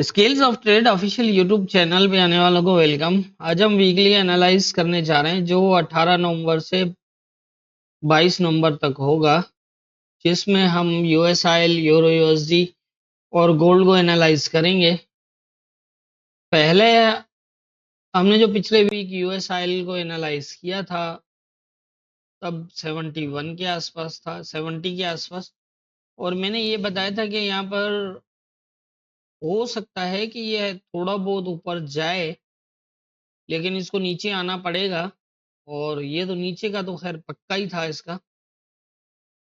Scales of trade official YouTube channel पे आने वालों को वेलकम। आज हम वीकली एनालाइज करने जा रहे हैं जो 18 नवंबर से 22 नवंबर तक होगा, जिसमें हम यूएस आयल, यूरो यूएसडी और गोल्ड को एनालाइज करेंगे। पहले हमने जो पिछले वीक यूएस आयल को एनालाइज किया था तब 71 के आसपास था, 70 के आसपास। और मैंने ये बताया था कि यहाँ पर हो सकता है कि ये थोड़ा बहुत ऊपर जाए, लेकिन इसको नीचे आना पड़ेगा। और ये तो नीचे का तो खैर पक्का ही था, इसका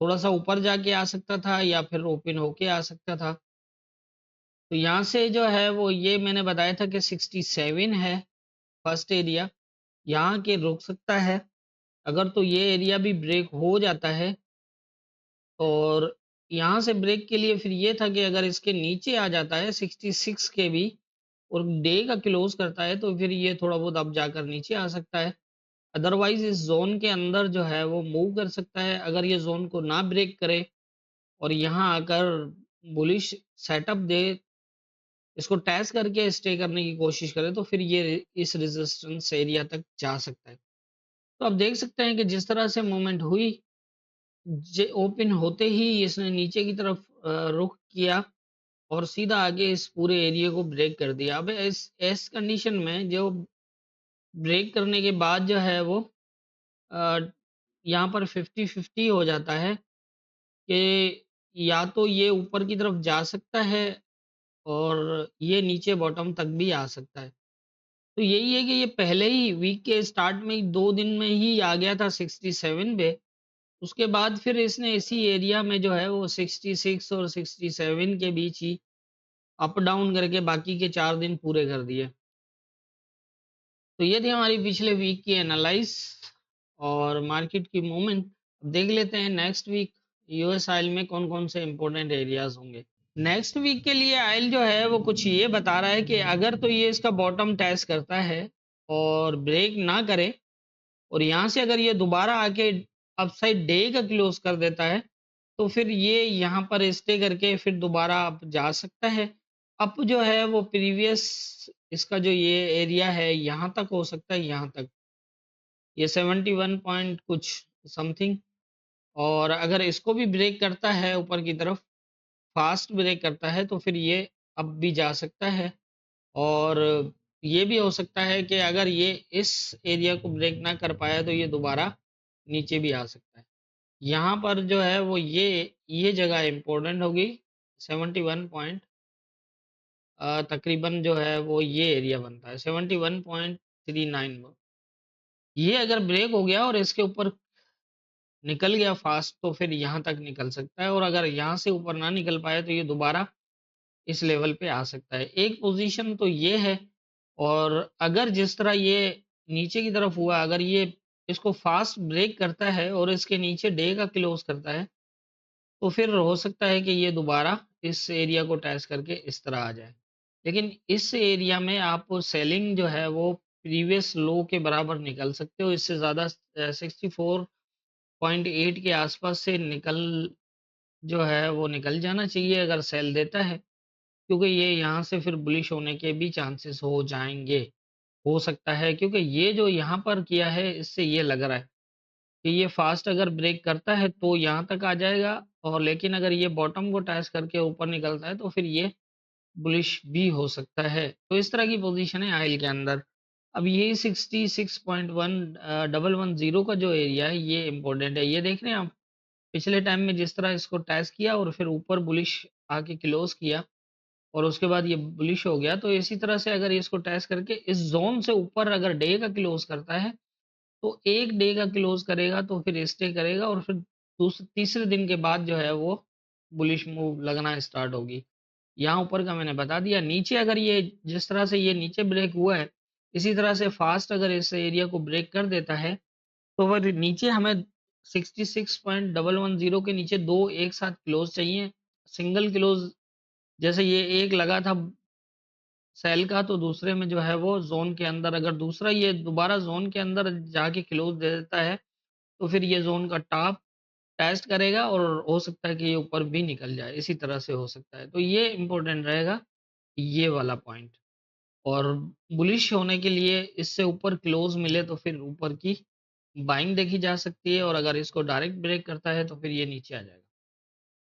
थोड़ा सा ऊपर जाके आ सकता था या फिर ओपन होके आ सकता था। तो यहाँ से जो है वो ये मैंने बताया था कि 67 है फर्स्ट एरिया, यहाँ के रुक सकता है। अगर तो ये एरिया भी ब्रेक हो जाता है, और यहाँ से ब्रेक के लिए फिर ये था कि अगर इसके नीचे आ जाता है 66 के भी और डे का क्लोज करता है तो फिर ये थोड़ा बहुत अब जाकर नीचे आ सकता है। अदरवाइज इस जोन के अंदर जो है वो मूव कर सकता है। अगर ये जोन को ना ब्रेक करे और यहाँ आकर बुलिश सेटअप दे, इसको टेस्ट करके स्टे करने की कोशिश करे, तो फिर ये इस रेजिस्टेंस एरिया तक जा सकता है। तो आप देख सकते हैं कि जिस तरह से मूवमेंट हुई, ओपन होते ही इसने नीचे की तरफ रुख किया और सीधा आगे इस पूरे एरिया को ब्रेक कर दिया। अब इस कंडीशन में जो ब्रेक करने के बाद जो है वो अ, यहाँ पर 50-50 हो जाता है कि या तो ये ऊपर की तरफ जा सकता है और ये नीचे बॉटम तक भी आ सकता है। तो यही है कि ये पहले ही वीक के स्टार्ट में ही 2 दिन में ही आ गया था 67 पे। उसके बाद फिर इसने इसी एरिया में जो है वो 66 और 67 के बीच ही अप डाउन करके बाकी के 4 दिन पूरे कर दिए। तो ये थी हमारी पिछले वीक की एनालाइज और मार्केट की मूवमेंट। अब देख लेते हैं नेक्स्ट वीक यूएस आयल में कौन कौन से इंपॉर्टेंट एरियाज होंगे। नेक्स्ट वीक के लिए आयल जो है वो कुछ ये बता रहा है कि अगर तो ये इसका बॉटम टेस्ट करता है और ब्रेक ना करे, और यहाँ से अगर ये दोबारा आके अपसाइड डे का क्लोज कर देता है, तो फिर ये यहाँ पर स्टे करके फिर दोबारा अप जा सकता है। अप जो है वो प्रीवियस इसका जो ये एरिया है यहाँ तक हो सकता है, यहाँ तक ये 71 पॉइंट कुछ समथिंग। और अगर इसको भी ब्रेक करता है ऊपर की तरफ, फास्ट ब्रेक करता है, तो फिर ये अब भी जा सकता है। और ये भी हो सकता है कि अगर ये इस एरिया को ब्रेक ना कर पाया तो ये दोबारा नीचे भी आ सकता है। यहाँ पर जो है वो ये जगह इम्पोर्टेंट होगी 71 पॉइंट, तकरीबन जो है वो ये एरिया बनता है 71.39। ये अगर ब्रेक हो गया और इसके ऊपर निकल गया फास्ट तो फिर यहाँ तक निकल सकता है, और अगर यहाँ से ऊपर ना निकल पाए तो ये दोबारा इस लेवल पे आ सकता है। एक पोजीशन तो ये है। और अगर जिस तरह ये नीचे की तरफ हुआ, अगर ये इसको फास्ट ब्रेक करता है और इसके नीचे डे का क्लोज करता है, तो फिर हो सकता है कि ये दोबारा इस एरिया को टेस्ट करके इस तरह आ जाए। लेकिन इस एरिया में आप सेलिंग जो है वो प्रीवियस लो के बराबर निकल सकते हो। इससे ज़्यादा 64.8 के आसपास से जो है वो निकल जाना चाहिए अगर सेल देता है, क्योंकि ये यहाँ से फिर बुलिश होने के भी चांसेस हो जाएँगे। हो सकता है क्योंकि ये जो यहाँ पर किया है इससे ये लग रहा है कि ये फास्ट अगर ब्रेक करता है तो यहाँ तक आ जाएगा, और लेकिन अगर ये बॉटम को टच करके ऊपर निकलता है तो फिर ये बुलिश भी हो सकता है। तो इस तरह की पोजीशन है आयल के अंदर। अब ये 66.1 110 का जो एरिया है ये इम्पोर्टेंट है। ये देख रहे हैं आप, पिछले टाइम में जिस तरह इसको टेस्ट किया और फिर ऊपर बुलिश आके क्लोज किया और उसके बाद ये बुलिश हो गया, तो इसी तरह से अगर इसको टेस्ट करके इस जोन से ऊपर अगर डे का क्लोज करता है, तो एक डे का क्लोज करेगा तो फिर स्टे करेगा और फिर तीसरे दिन के बाद जो है वो बुलिश मूव लगना स्टार्ट होगी। यहाँ ऊपर का मैंने बता दिया। नीचे अगर ये जिस तरह से ये नीचे ब्रेक हुआ है, इसी तरह से फास्ट अगर इस एरिया को ब्रेक कर देता है, तो फिर नीचे हमें 66.110 के नीचे दो एक साथ क्लोज चाहिए। सिंगल क्लोज जैसे ये एक लगा था सेल का, तो दूसरे में जो है वो ज़ोन के अंदर अगर दूसरा ये दोबारा ज़ोन के अंदर जाके क्लोज़ दे देता है, तो फिर ये ज़ोन का टॉप टेस्ट करेगा और हो सकता है कि ये ऊपर भी निकल जाए, इसी तरह से हो सकता है। तो ये इम्पोर्टेंट रहेगा। ये वाला पॉइंट। और बुलिश होने के लिए इससे ऊपर क्लोज मिले तो फिर ऊपर की बाइंग देखी जा सकती है, और अगर इसको डायरेक्ट ब्रेक करता है तो फिर ये नीचे आ जाएगा।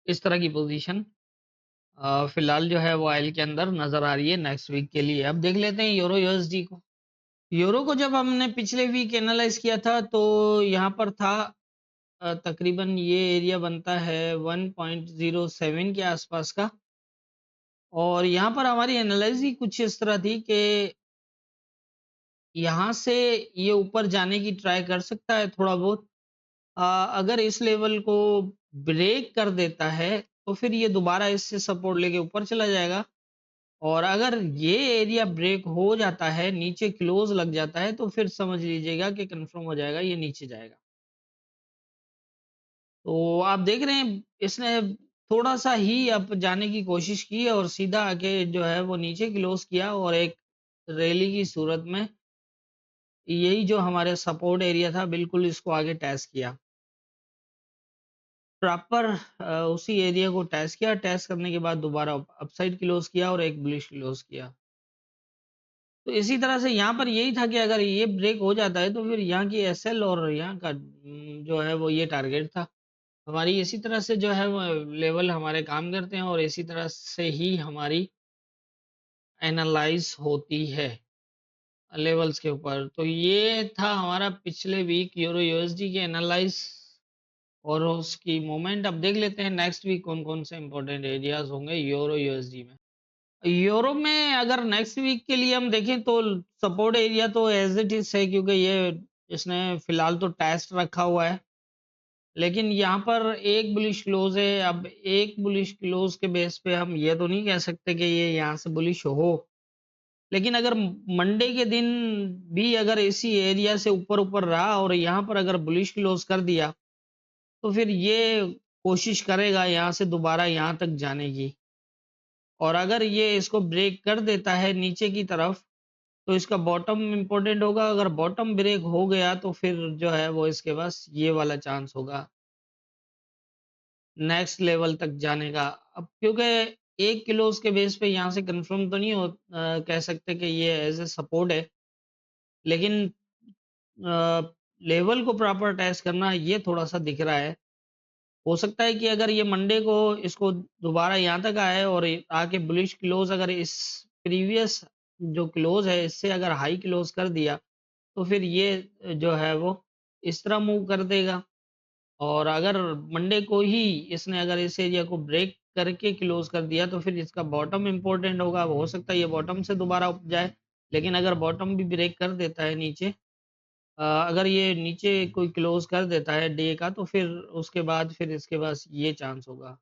इस तरह की पोजीशन फिलहाल जो है वो आयल के अंदर नजर आ रही है नेक्स्ट वीक के लिए। अब देख लेते हैं यूरो यूएसडी को। यूरो को जब हमने पिछले वीक एनालाइज किया था तो यहाँ पर था तकरीबन ये एरिया बनता है 1.07 के आसपास का। और यहाँ पर हमारी एनालिसिस ही कुछ इस तरह थी कि यहाँ से ये ऊपर जाने की ट्राई कर सकता है थोड़ा बहुत। अगर इस लेवल को ब्रेक कर देता है तो फिर ये दोबारा इससे सपोर्ट लेके ऊपर चला जाएगा। और अगर ये एरिया ब्रेक हो जाता है, नीचे क्लोज लग जाता है, तो फिर समझ लीजिएगा कि कंफर्म हो जाएगा ये नीचे जाएगा। तो आप देख रहे हैं इसने थोड़ा सा ही अप जाने की कोशिश की और सीधा आके जो है वो नीचे क्लोज किया, और एक रैली की सूरत में यही जो हमारे सपोर्ट एरिया था बिल्कुल इसको आगे टैच किया। प्रॉपर उसी एरिया को टैच किया, टैच करने के बाद दोबारा अपसाइड क्लोज किया और एक बुलिश क्लोज किया। तो इसी तरह से यहाँ पर यही था कि अगर ये ब्रेक हो जाता है तो फिर यहाँ की एसएल और यहाँ का जो है वो ये टारगेट था हमारी। इसी तरह से जो है वो लेवल हमारे काम करते हैं और इसी तरह से ही हमारी एनालाइज होती है लेवल्स के ऊपर। तो ये था हमारा पिछले वीक यूरो यूएसडी के एनालाइज और उसकी मूवमेंट। अब देख लेते हैं नेक्स्ट वीक कौन कौन से इंपॉर्टेंट एरियाज होंगे यूरो यूएसडी में। यूरोप में अगर नेक्स्ट वीक के लिए हम देखें तो सपोर्ट एरिया तो एज इट इज है, क्योंकि ये इसने फिलहाल तो टेस्ट रखा हुआ है। लेकिन यहाँ पर एक बुलिश क्लोज है। अब एक बुलिश क्लोज के बेस पे हम ये तो नहीं कह सकते कि ये यहाँ से बुलिश हो, लेकिन अगर मंडे के दिन भी अगर इसी एरिया से ऊपर ऊपर रहा और यहाँ पर अगर बुलिश क्लोज कर दिया तो फिर ये कोशिश करेगा यहाँ से दोबारा यहाँ तक जाने की। और अगर ये इसको ब्रेक कर देता है नीचे की तरफ तो इसका बॉटम इम्पोर्टेंट होगा। अगर बॉटम ब्रेक हो गया तो फिर जो है वो इसके पास ये वाला चांस होगा नेक्स्ट लेवल तक जाने का। अब क्योंकि एक किलो उसके बेस पे यहाँ से कंफर्म तो नहीं कह सकते कि ये एज ए सपोर्ट है, लेकिन लेवल को प्रॉपर टेस्ट करना ये थोड़ा सा दिख रहा है। हो सकता है कि अगर ये मंडे को इसको दोबारा यहाँ तक आए और आके बुलिश क्लोज अगर इस प्रीवियस जो क्लोज है इससे अगर हाई क्लोज कर दिया तो फिर ये जो है वो इस तरह मूव कर देगा। और अगर मंडे को ही इसने अगर इस एरिया को ब्रेक करके क्लोज कर दिया तो फिर इसका बॉटम इम्पोर्टेंट होगा। हो सकता है ये बॉटम से दोबारा उठ जाए, लेकिन अगर बॉटम भी ब्रेक कर देता है नीचे, अगर ये नीचे कोई क्लोज कर देता है डे का तो फिर उसके बाद फिर इसके पास ये चांस होगा।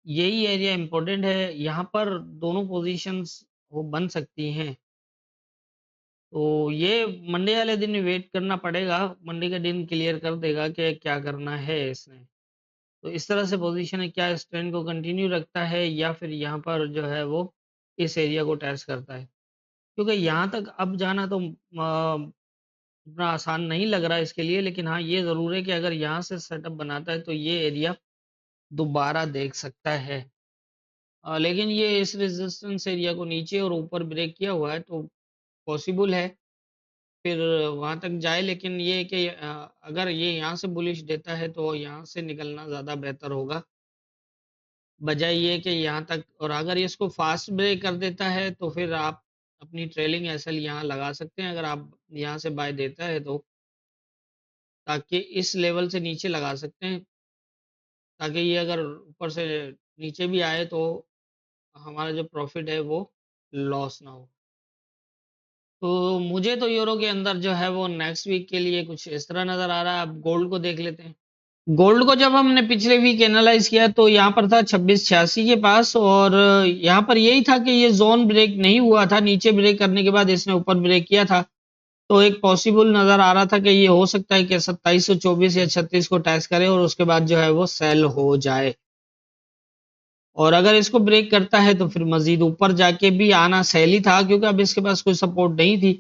यही एरिया इम्पोर्टेंट है, यहाँ पर दोनों पोजीशंस वो बन सकती हैं। तो ये मंडे वाले दिन वेट करना पड़ेगा, मंडे का दिन क्लियर कर देगा कि क्या करना है इसने। तो इस तरह से पोजीशन है, क्या इस ट्रेंड को कंटिन्यू रखता है या फिर यहाँ पर जो है वो इस एरिया को टेस्ट करता है। क्योंकि यहाँ तक अब जाना तो इतना आसान नहीं लग रहा है इसके लिए, लेकिन हाँ ये ज़रूर है कि अगर यहाँ से सेटअप बनाता है तो ये एरिया दोबारा देख सकता है। लेकिन ये इस रेजिस्टेंस एरिया को नीचे और ऊपर ब्रेक किया हुआ है तो पॉसिबल है फिर वहाँ तक जाए। लेकिन ये है कि अगर ये यहाँ से बुलिश देता है तो यहाँ से निकलना ज़्यादा बेहतर होगा, बजाय ये कि यहाँ तक। और अगर ये इसको फास्ट ब्रेक कर देता है तो फिर आप अपनी ट्रेलिंग एसएल यहाँ लगा सकते हैं, अगर आप यहाँ से बाय देता है तो, ताकि इस लेवल से नीचे लगा सकते हैं, ताकि ये अगर ऊपर से नीचे भी आए तो हमारा जो प्रॉफिट है वो लॉस ना हो। तो मुझे तो यूरो के अंदर जो है वो नेक्स्ट वीक के लिए कुछ इस तरह नज़र आ रहा है। अब गोल्ड को देख लेते हैं। गोल्ड को जब हमने पिछले वीक एनालाइज किया तो यहाँ पर था 2686 के पास, और यहाँ पर यही था कि ये जोन ब्रेक नहीं हुआ था, नीचे ब्रेक करने के बाद इसने ऊपर ब्रेक किया था। तो एक पॉसिबल नज़र आ रहा था कि ये हो सकता है कि 2724 या 36 को टच करे और उसके बाद जो है वो सेल हो जाए। और अगर इसको ब्रेक करता है तो फिर मजीद ऊपर जाके भी आना सैल ही था, क्योंकि अब इसके पास कोई सपोर्ट नहीं थी।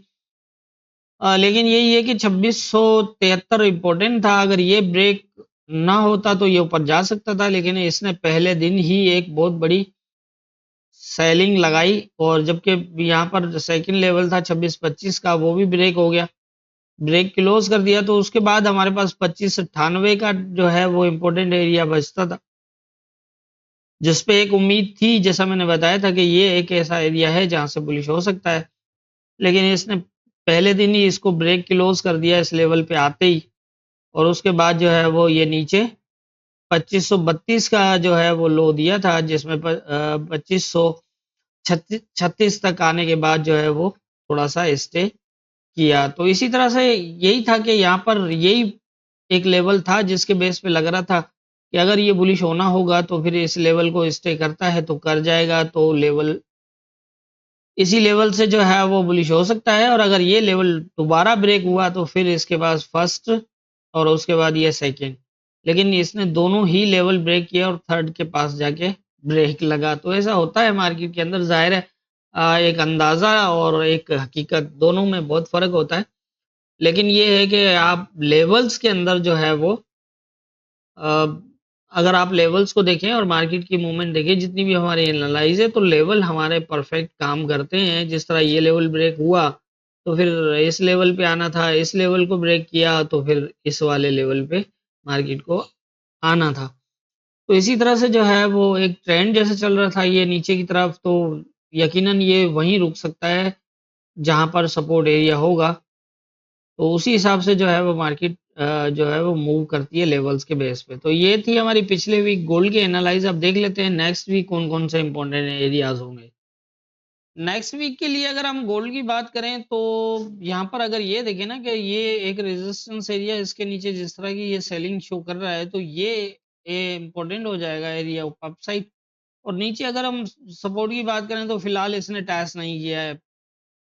लेकिन यही है कि 2673 इम्पोर्टेंट था, अगर ये ब्रेक ना होता तो ये ऊपर जा सकता था, लेकिन इसने पहले दिन ही एक बहुत बड़ी सेलिंग लगाई, और जबकि यहाँ पर सेकंड लेवल था 26-25 का, वो भी ब्रेक हो गया, ब्रेक क्लोज कर दिया। तो उसके बाद हमारे पास 2598 का जो है वो इम्पोर्टेंट एरिया बचता था, जिसपे एक उम्मीद थी, जैसा मैंने बताया था कि ये एक ऐसा एरिया है जहां से बुलिश हो सकता है। लेकिन इसने पहले दिन ही इसको ब्रेक क्लोज कर दिया इस लेवल पे आते ही, और उसके बाद जो है वो ये नीचे 2532 का जो है वो लो दिया था, जिसमें 2536 तक आने के बाद जो है वो थोड़ा सा स्टे किया। तो इसी तरह से यही था कि यहाँ पर यही एक लेवल था जिसके बेस पे लग रहा था कि अगर ये बुलिश होना होगा तो फिर इस लेवल को स्टे करता है तो कर जाएगा, तो लेवल इसी लेवल से जो है वो बुलिश हो सकता है। और अगर ये लेवल दोबारा ब्रेक हुआ तो फिर इसके पास फर्स्ट और उसके बाद ये सेकंड, लेकिन इसने दोनों ही लेवल ब्रेक किया और थर्ड के पास जाके ब्रेक लगा। तो ऐसा होता है मार्केट के अंदर, जाहिर है एक अंदाजा और एक हकीकत दोनों में बहुत फर्क होता है। लेकिन ये है कि आप लेवल्स के अंदर जो है वो अ, अगर आप लेवल्स को देखें और मार्केट की मूवमेंट देखें, जितनी भी हमारी एनालाइज है, तो लेवल हमारे परफेक्ट काम करते हैं। जिस तरह ये लेवल ब्रेक हुआ तो फिर इस लेवल पे आना था, इस लेवल को ब्रेक किया तो फिर इस वाले लेवल पे मार्केट को आना था। तो इसी तरह से जो है वो एक ट्रेंड जैसे चल रहा था ये नीचे की तरफ, तो यकीनन ये वहीं रुक सकता है जहां पर सपोर्ट एरिया होगा। तो उसी हिसाब से जो है वो मार्केट जो है वो मूव करती है लेवल्स के बेस पे। तो ये थी हमारी पिछले वीक गोल्ड की एनालाइज। अब देख लेते हैं नेक्स्ट वीक कौन कौन से इंपॉर्टेंट एरियाज होंगे। नेक्स्ट वीक के लिए अगर हम गोल्ड की बात करें तो यहाँ पर अगर ये देखें ना कि ये एक रेजिस्टेंस एरिया, इसके नीचे जिस तरह की ये सेलिंग शो कर रहा है, तो ये इम्पोर्टेंट हो जाएगा एरिया अपसाइड। और नीचे अगर हम सपोर्ट की बात करें तो फिलहाल इसने टेस्ट नहीं किया है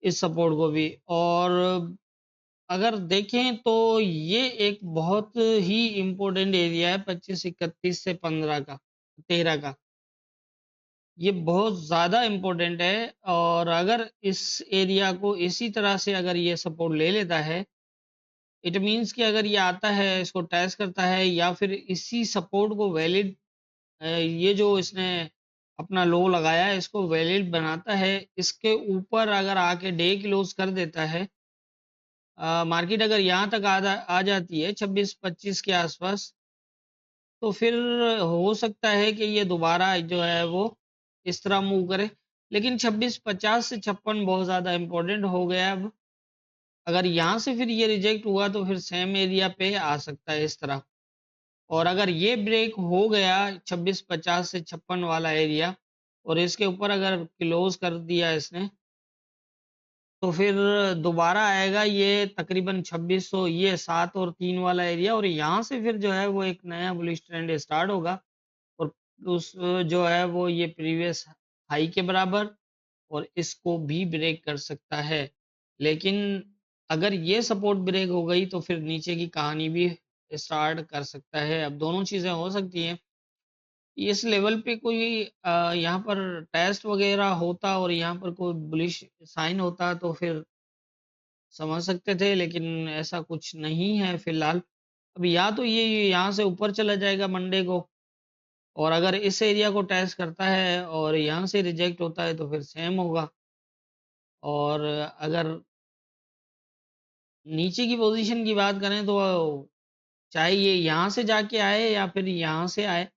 इस सपोर्ट को भी। और अगर देखें तो ये एक बहुत ही इम्पोर्टेंट एरिया है 2531 से 15 का 13 का, ये बहुत ज़्यादा इम्पोर्टेंट है। और अगर इस एरिया को इसी तरह से अगर ये सपोर्ट ले लेता है, इट मीन्स कि अगर ये आता है इसको टेस्ट करता है या फिर इसी सपोर्ट को वैलिड, ये जो इसने अपना लो लगाया है इसको वैलिड बनाता है, इसके ऊपर अगर आके डे क्लोज कर देता है, मार्केट अगर यहाँ तक आ जाती है 26-25 के आसपास, तो फिर हो सकता है कि ये दोबारा जो है वो इस तरह मूव करे। लेकिन 26-50 से 56 बहुत ज़्यादा इम्पोर्टेंट हो गया अब। अगर यहाँ से फिर ये रिजेक्ट हुआ तो फिर सेम एरिया पे आ सकता है इस तरह। और अगर ये ब्रेक हो गया 26-50 से 56 वाला एरिया और इसके ऊपर अगर क्लोज कर दिया इसने, तो फिर दोबारा आएगा ये तकरीबन 2600, ये 7 और 3 वाला एरिया, और यहाँ से फिर जो है वो एक नया बुलिश ट्रेंड स्टार्ट होगा। और उस जो है वो ये प्रीवियस हाई के बराबर और इसको भी ब्रेक कर सकता है। लेकिन अगर ये सपोर्ट ब्रेक हो गई तो फिर नीचे की कहानी भी स्टार्ट कर सकता है। अब दोनों चीज़ें हो सकती हैं। इस लेवल पे कोई यहाँ पर टेस्ट वगैरह होता और यहाँ पर कोई बुलिश साइन होता तो फिर समझ सकते थे, लेकिन ऐसा कुछ नहीं है फिलहाल। अब या तो ये यहाँ से ऊपर चला जाएगा मंडे को, और अगर इस एरिया को टेस्ट करता है और यहाँ से रिजेक्ट होता है तो फिर सेम होगा। और अगर नीचे की पोजीशन की बात करें तो चाहे ये यहाँ से जाके आए या फिर यहाँ से आए,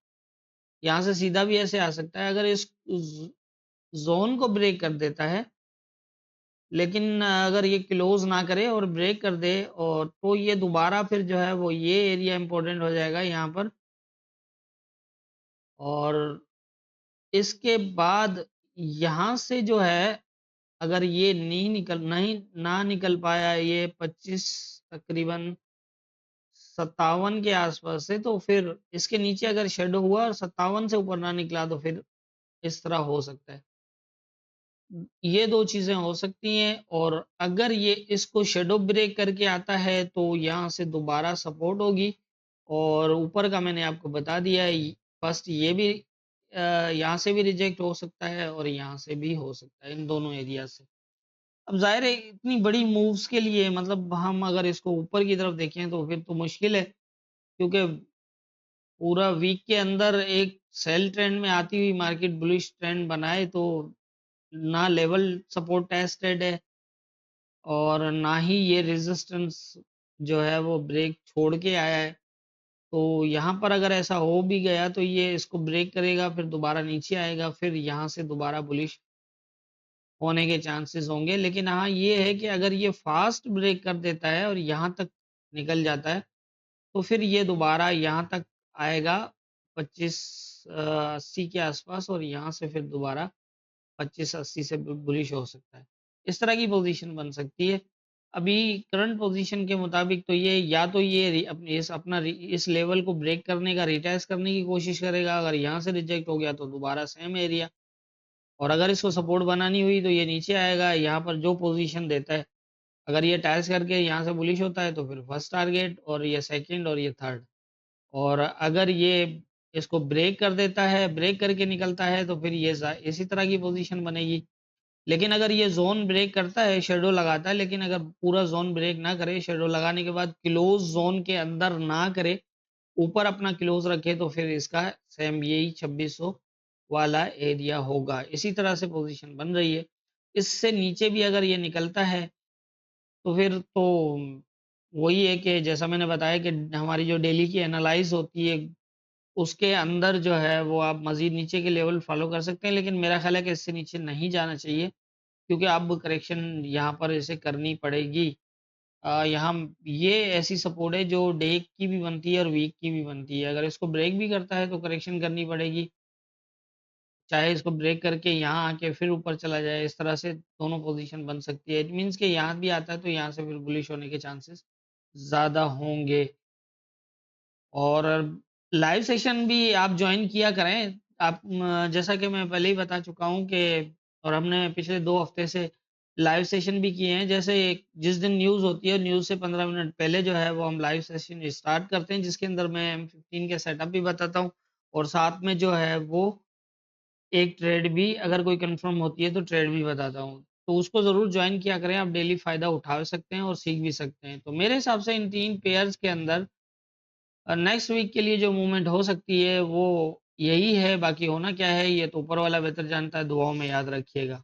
यहाँ से सीधा भी ऐसे आ सकता है। अगर इस जोन को ब्रेक कर देता है, लेकिन अगर ये क्लोज ना करे और ब्रेक कर दे, और तो ये दोबारा फिर जो है वो ये एरिया इंपॉर्टेंट हो जाएगा यहाँ पर। और इसके बाद यहाँ से जो है अगर ये नहीं ना निकल पाया ये 25 तकरीबन 57 के आसपास से, तो फिर इसके नीचे अगर शेडो हुआ और 57 से ऊपर ना निकला तो फिर इस तरह हो सकता है। ये 2 चीज़ें हो सकती हैं। और अगर ये इसको शैडो ब्रेक करके आता है तो यहाँ से दोबारा सपोर्ट होगी, और ऊपर का मैंने आपको बता दिया है। फर्स्ट ये भी यहाँ से भी रिजेक्ट हो सकता है और यहाँ से भी हो सकता है, इन दोनों एरिया से। अब ज़ाहिर है इतनी बड़ी मूव्स के लिए मतलब हम अगर इसको ऊपर की तरफ देखें तो फिर तो मुश्किल है, क्योंकि पूरा वीक के अंदर एक सेल ट्रेंड में आती हुई मार्केट बुलिश ट्रेंड बनाए तो ना लेवल सपोर्ट टेस्टेड है और ना ही ये रेजिस्टेंस जो है वो ब्रेक छोड़ के आया है। तो यहाँ पर अगर ऐसा हो भी गया तो ये इसको ब्रेक करेगा, फिर दोबारा नीचे आएगा, फिर यहाँ से दोबारा बुलिश होने के चांसेस होंगे। लेकिन हाँ, ये है कि अगर ये फास्ट ब्रेक कर देता है और यहाँ तक निकल जाता है तो फिर ये दोबारा यहाँ तक आएगा 2580 के आसपास और यहाँ से फिर दोबारा 2580 से बुलिश हो सकता है। इस तरह की पोजीशन बन सकती है। अभी करंट पोजीशन के मुताबिक तो ये या तो ये इस लेवल को ब्रेक करने का रिटेस्ट करने की कोशिश करेगा, अगर यहाँ से रिजेक्ट हो गया तो दोबारा सेम एरिया, और अगर इसको सपोर्ट बनानी हुई तो ये नीचे आएगा। यहाँ पर जो पोजीशन देता है, अगर ये टेस्ट करके यहाँ से बुलिश होता है तो फिर फर्स्ट टारगेट और ये सेकंड और ये थर्ड, और अगर ये इसको ब्रेक कर देता है, ब्रेक करके निकलता है तो फिर ये इसी तरह की पोजीशन बनेगी। लेकिन अगर ये जोन ब्रेक करता है, शेडो लगाता है, लेकिन अगर पूरा जोन ब्रेक ना करे, शेडो लगाने के बाद क्लोज जोन के अंदर ना करे, ऊपर अपना क्लोज रखे, तो फिर इसका सेम यही 2600 वाला एरिया होगा। इसी तरह से पोजीशन बन रही है। इससे नीचे भी अगर ये निकलता है तो फिर तो वही है कि जैसा मैंने बताया कि हमारी जो डेली की एनालाइज होती है उसके अंदर जो है वो आप मजीद नीचे के लेवल फॉलो कर सकते हैं, लेकिन मेरा ख्याल है कि इससे नीचे नहीं जाना चाहिए क्योंकि अब करेक्शन यहाँ पर इसे करनी पड़ेगी। यहाँ ये ऐसी सपोर्ट है जो डे की भी बनती है और वीक की भी बनती है। अगर इसको ब्रेक भी करता है तो करेक्शन करनी पड़ेगी, चाहे इसको ब्रेक करके यहाँ आके फिर ऊपर चला जाए। इस तरह से दोनों पोजीशन बन सकती है। इट मीन्स कि यहाँ भी आता है तो यहाँ से फिर बुलिश होने के चांसेस ज़्यादा होंगे। और लाइव सेशन भी आप ज्वाइन किया करें। आप जैसा कि मैं पहले ही बता चुका हूँ कि और हमने पिछले 2 हफ्ते से लाइव सेशन भी किए हैं। जैसे जिस दिन न्यूज़ होती है, न्यूज़ से 15 मिनट पहले जो है वो हम लाइव सेशन स्टार्ट करते हैं, जिसके अंदर मैं M15 के सेटअप भी बताता हूँ और साथ में जो है वो एक ट्रेड भी अगर कोई कंफर्म होती है तो ट्रेड भी बताता हूँ। तो उसको ज़रूर जॉइन किया करें, आप डेली फ़ायदा उठा सकते हैं और सीख भी सकते हैं। तो मेरे हिसाब से इन 3 पेयर्स के अंदर नेक्स्ट वीक के लिए जो मूवमेंट हो सकती है वो यही है। बाकी होना क्या है ये तो ऊपर वाला बेहतर जानता है। दुआओं में याद रखिएगा।